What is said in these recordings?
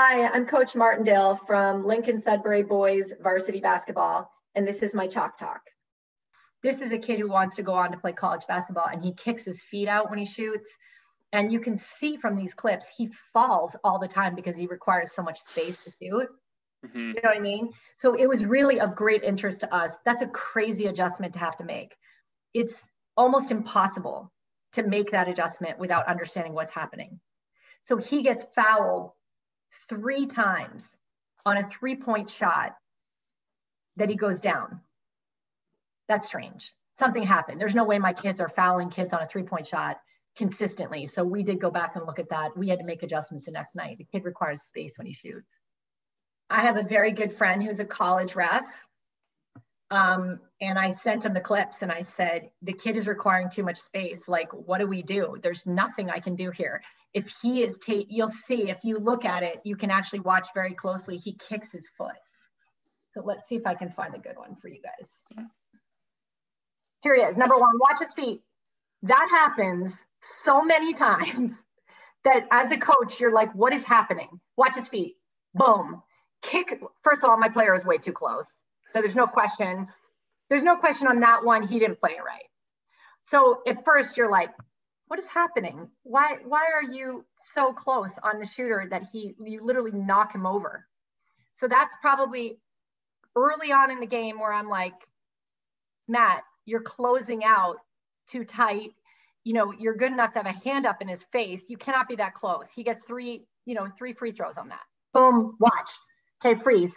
Hi, I'm Coach Martindale from Lincoln-Sudbury boys varsity basketball, and this is my chalk talk. This is a kid who wants to go on to play college basketball, and he kicks his feet out when he shoots. And you can see from these clips, he falls all the time because he requires so much space to shoot. Mm-hmm. You know what I mean? So it was really of great interest to us. That's a crazy adjustment to have to make. It's almost impossible to make that adjustment without understanding what's happening. So he gets fouled 3 times on a 3-point shot that he goes down. That's strange. Something happened. There's no way my kids are fouling kids on a 3-point shot consistently. So we did go back and look at that. We had to make adjustments the next night. The kid requires space when he shoots. I have a very good friend who's a college ref. And I sent him the clips and I said, the kid is requiring too much space. Like, what do we do? There's nothing I can do here. If he is, you'll see, if you look at it, you can actually watch very closely. He kicks his foot. So let's see if I can find a good one for you guys. Here he is. Number 1, watch his feet. That happens so many times that as a coach, you're like, what is happening? Watch his feet. Boom. Kick. First of all, my player is way too close. So there's no question. There's no question on that one. He didn't play it right. So at first you're like, what is happening? Why are you so close on the shooter that you literally knock him over? So that's probably early on in the game where I'm like, Matt, you're closing out too tight. You know, you're good enough to have a hand up in his face. You cannot be that close. He gets 3 free throws on that. Boom, watch. Okay, freeze.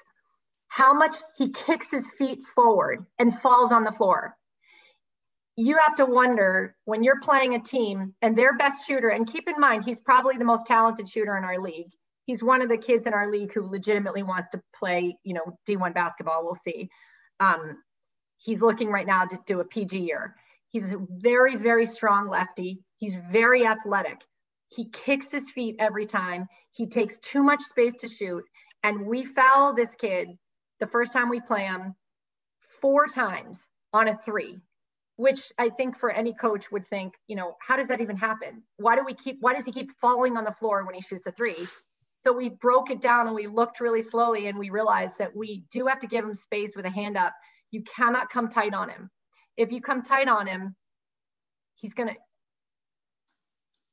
How much he kicks his feet forward and falls on the floor. You have to wonder when you're playing a team and their best shooter, and keep in mind, he's probably the most talented shooter in our league. He's one of the kids in our league who legitimately wants to play, D1 basketball. We'll see. He's looking right now to do a PG year. He's a very, very strong lefty. He's very athletic. He kicks his feet every time. He takes too much space to shoot. And we foul this kid the first time we play him 4 times on a 3, which I think for any coach would think, how does that even happen? Why does he keep falling on the floor when he shoots a 3? So we broke it down and we looked really slowly and we realized that we do have to give him space with a hand up. You cannot come tight on him. If you come tight on him,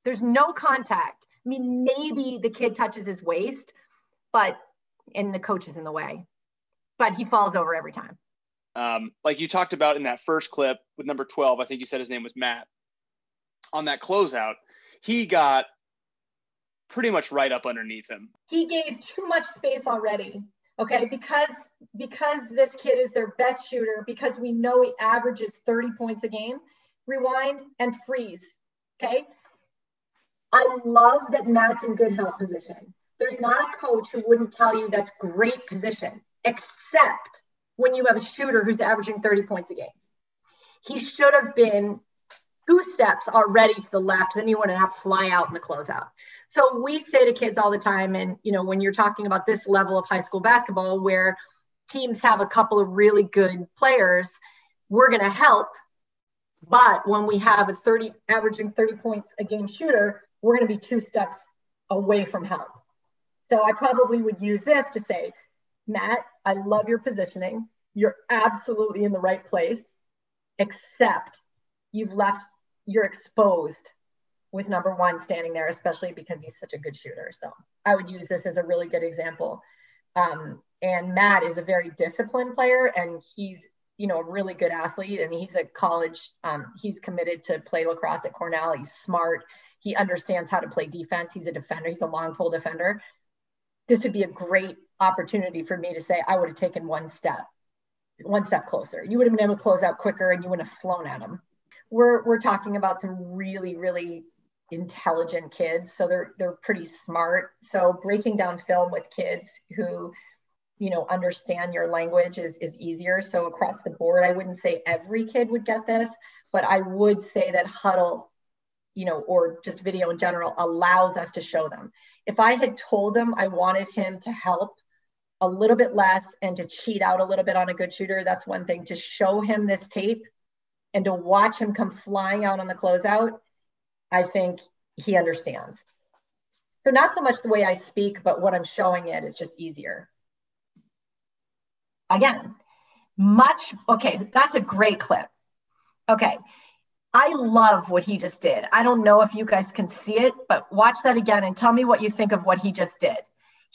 there's no contact. I mean, maybe the kid touches his waist, and the coach is in the way, but he falls over every time. Like you talked about in that first clip with number 12, I think you said his name was Matt. On that closeout, he got pretty much right up underneath him. He gave too much space already. Okay, because this kid is their best shooter, because we know he averages 30 points a game, rewind and freeze, okay? I love that Matt's in good help position. There's not a coach who wouldn't tell you that's great position, except when you have a shooter who's averaging 30 points a game. He should have been 2 steps already to the left, then you wouldn't have to fly out in the closeout. So we say to kids all the time, and when you're talking about this level of high school basketball where teams have a couple of really good players, we're going to help. But when we have averaging 30 points a game shooter, we're going to be 2 steps away from help. So I probably would use this to say, Matt, I love your positioning. You're absolutely in the right place, except you're exposed with number 1 standing there, especially because he's such a good shooter. So I would use this as a really good example. And Matt is a very disciplined player, and he's, a really good athlete, and he's at college. He's committed to play lacrosse at Cornell. He's smart. He understands how to play defense. He's a defender. He's a long pole defender. This would be a great opportunity for me to say, I would have taken one step closer. You would have been able to close out quicker and you wouldn't have flown at him. We're talking about some really, really intelligent kids. So they're pretty smart. So breaking down film with kids who, understand your language is easier. So across the board, I wouldn't say every kid would get this, but I would say that Hudl, or just video in general, allows us to show them. If I had told them I wanted him to help a little bit less and to cheat out a little bit on a good shooter, that's one thing. To show him this tape and to watch him come flying out on the closeout, I think he understands. So not so much the way I speak, but what I'm showing it is just easier. Again, okay, that's a great clip. Okay, I love what he just did. I don't know if you guys can see it, but watch that again and tell me what you think of what he just did.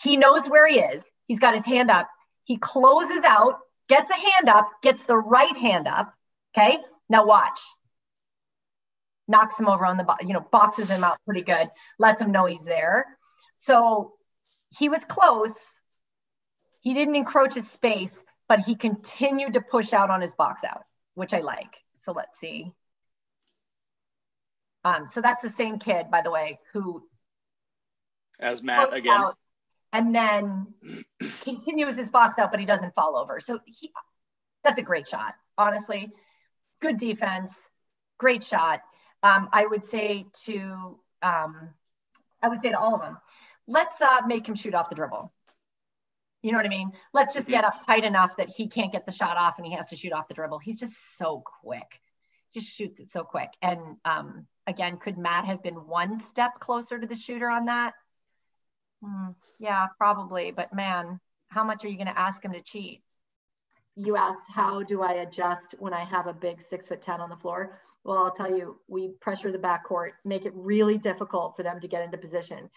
He knows where he is. He's got his hand up. He closes out, gets a hand up, gets the right hand up. Okay, now watch. Knocks him over on the, boxes him out pretty good, lets him know he's there. So he was close. He didn't encroach his space, but he continued to push out on his box out, which I like. So let's see. So that's the same kid, by the way, who as Matt again, out and then continues his box out, but he doesn't fall over. So that's a great shot. Honestly, good defense, great shot. I would say to all of them, let's make him shoot off the dribble. You know what I mean? Let's just get up tight enough that he can't get the shot off and he has to shoot off the dribble. He's just so quick. Just shoots it so quick. And again, could Matt have been one step closer to the shooter on that? Yeah, probably. But man, how much are you going to ask him to cheat? You asked, how do I adjust when I have a big 6'10" on the floor? Well, I'll tell you, we pressure the backcourt, make it really difficult for them to get into position.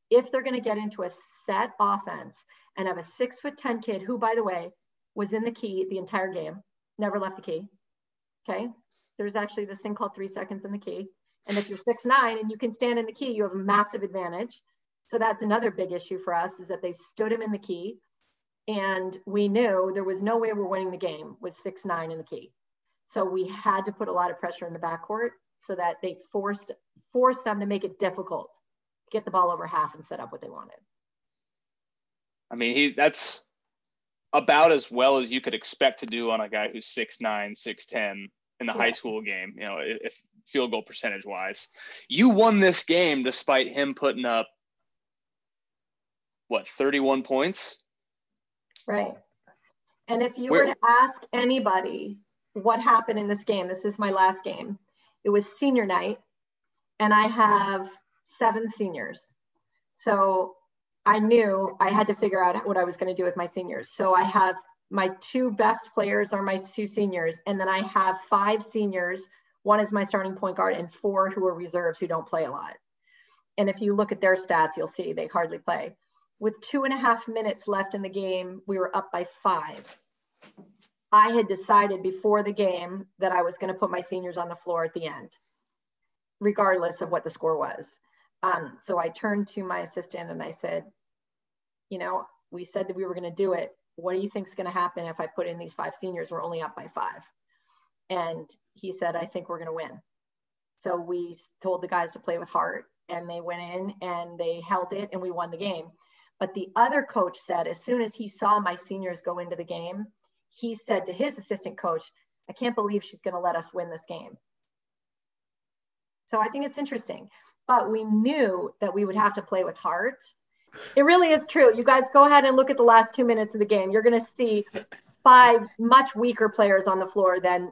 If they're going to get into a set offense and have a 6'10" kid who, by the way, was in the key the entire game, never left the key. Okay. There's actually this thing called 3 seconds in the key. And if you're 6'9" and you can stand in the key, you have a massive advantage. So that's another big issue for us, is that they stood him in the key. And we knew there was no way we're winning the game with 6'9" in the key. So we had to put a lot of pressure in the backcourt so that they forced them to make it difficult to get the ball over half and set up what they wanted. I mean, that's about as well as you could expect to do on a guy who's 6'9", 6'10" in the high school game, if field goal percentage wise. You won this game despite him putting up, 31 points? Right. And if you were to ask anybody what happened in this game, this is my last game. It was senior night, and I have 7 seniors. So I knew I had to figure out what I was going to do with my seniors. So I have my 2 best players are my 2 seniors, and then I have 5 seniors. 1 is my starting point guard, and 4 who are reserves who don't play a lot. And if you look at their stats, you'll see they hardly play. With 2.5 minutes left in the game, we were up by 5. I had decided before the game that I was going to put my seniors on the floor at the end, regardless of what the score was. So I turned to my assistant and I said, we said that we were going to do it. What do you think is going to happen if I put in these 5 seniors? We're only up by 5. And he said, I think we're going to win. So we told the guys to play with heart, and they went in and they held it and we won the game. But the other coach said, as soon as he saw my seniors go into the game, he said to his assistant coach, I can't believe she's going to let us win this game. So I think it's interesting, but we knew that we would have to play with heart. It really is true. You guys go ahead and look at the last 2 minutes of the game. You're going to see 5 much weaker players on the floor than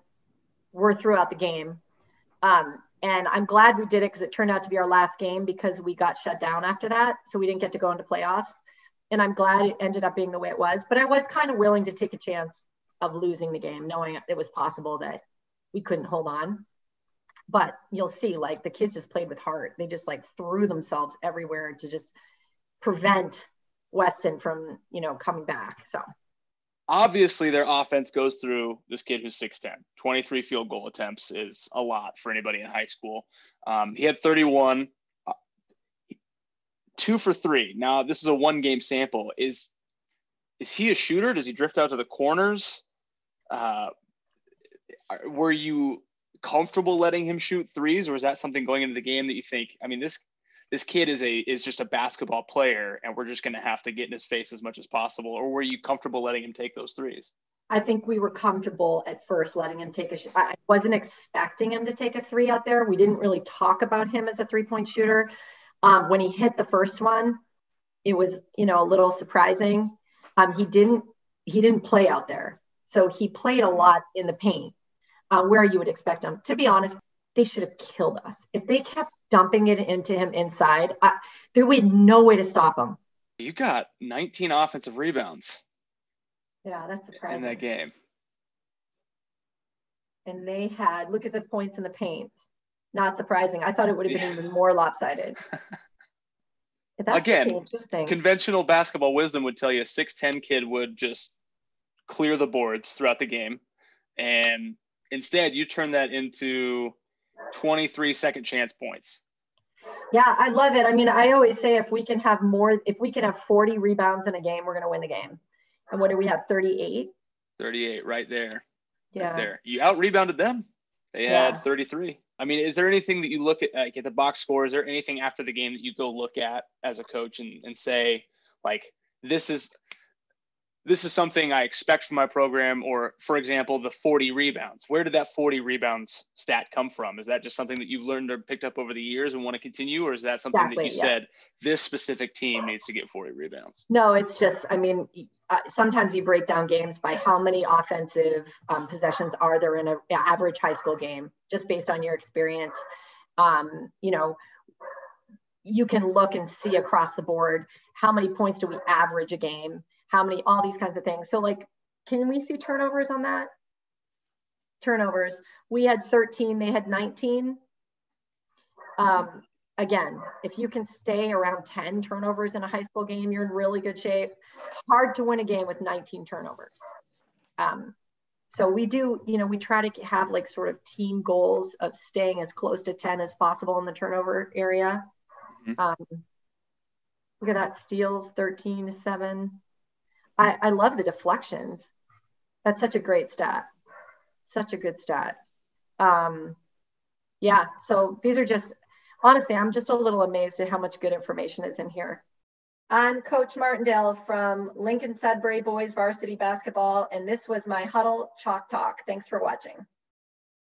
were throughout the game. And I'm glad we did it, because it turned out to be our last game, because we got shut down after that. So we didn't get to go into playoffs. And I'm glad it ended up being the way it was. But I was kind of willing to take a chance of losing the game, knowing it was possible that we couldn't hold on. But you'll see, the kids just played with heart. They just threw themselves everywhere to just prevent Weston from, coming back. So obviously their offense goes through this kid who's 6'10". 23 field goal attempts is a lot for anybody in high school. He had 31, 2 for 3. Now, this is a 1-game sample. Is he a shooter? Does he drift out to the corners? Were you comfortable letting him shoot threes, or was that something going into the game that you think, this kid is just a basketball player and we're just going to have to get in his face as much as possible? Or were you comfortable letting him take those threes? I think we were comfortable at first letting him take I wasn't expecting him to take a 3 out there. We didn't really talk about him as a 3-point shooter. When he hit the first one, it was, a little surprising. He didn't play out there. So he played a lot in the paint, where you would expect him. To be honest, they should have killed us. If they kept dumping it into him inside. We had no way to stop him. You got 19 offensive rebounds. Yeah, that's surprising. In that game. And they had, look at the points in the paint. Not surprising. I thought it would have been even more lopsided. That's again, really interesting. Conventional basketball wisdom would tell you a 6'10" kid would just clear the boards throughout the game. And instead, you turn that into 23 second chance points. Yeah, I love it. I mean, I always say if we can have 40 rebounds in a game, we're going to win the game. And what do we have, 38? 38, right there. Yeah. Right there. You out-rebounded them. They had 33. I mean, is there anything that you look at, like at the box score, is there anything after the game that you go look at as a coach and say, like, this is something I expect from my program? Or, for example, the 40 rebounds. Where did that 40 rebounds stat come from? Is that just something that you've learned or picked up over the years and want to continue? Or is that something that you said, this specific team needs to get 40 rebounds? No, it's just, I mean, sometimes you break down games by how many offensive possessions are there in an average high school game, just based on your experience. You know, you can look and see across the board, how many points do we average a game? How many, all these kinds of things. So like, can we see turnovers on that? Turnovers, we had 13, they had 19. Again, if you can stay around 10 turnovers in a high school game, you're in really good shape. Hard to win a game with 19 turnovers. So we do, you know, we try to have like sort of team goals of staying as close to 10 as possible in the turnover area. Mm-hmm. Look at that, steals 13-7. I love the deflections. That's such a great stat. Such a good stat. Yeah, so these are just, honestly, I'm just a little amazed at how much good information is in here. I'm Coach Martindale from Lincoln-Sudbury boys varsity basketball, and this was my Huddle Chalk Talk. Thanks for watching.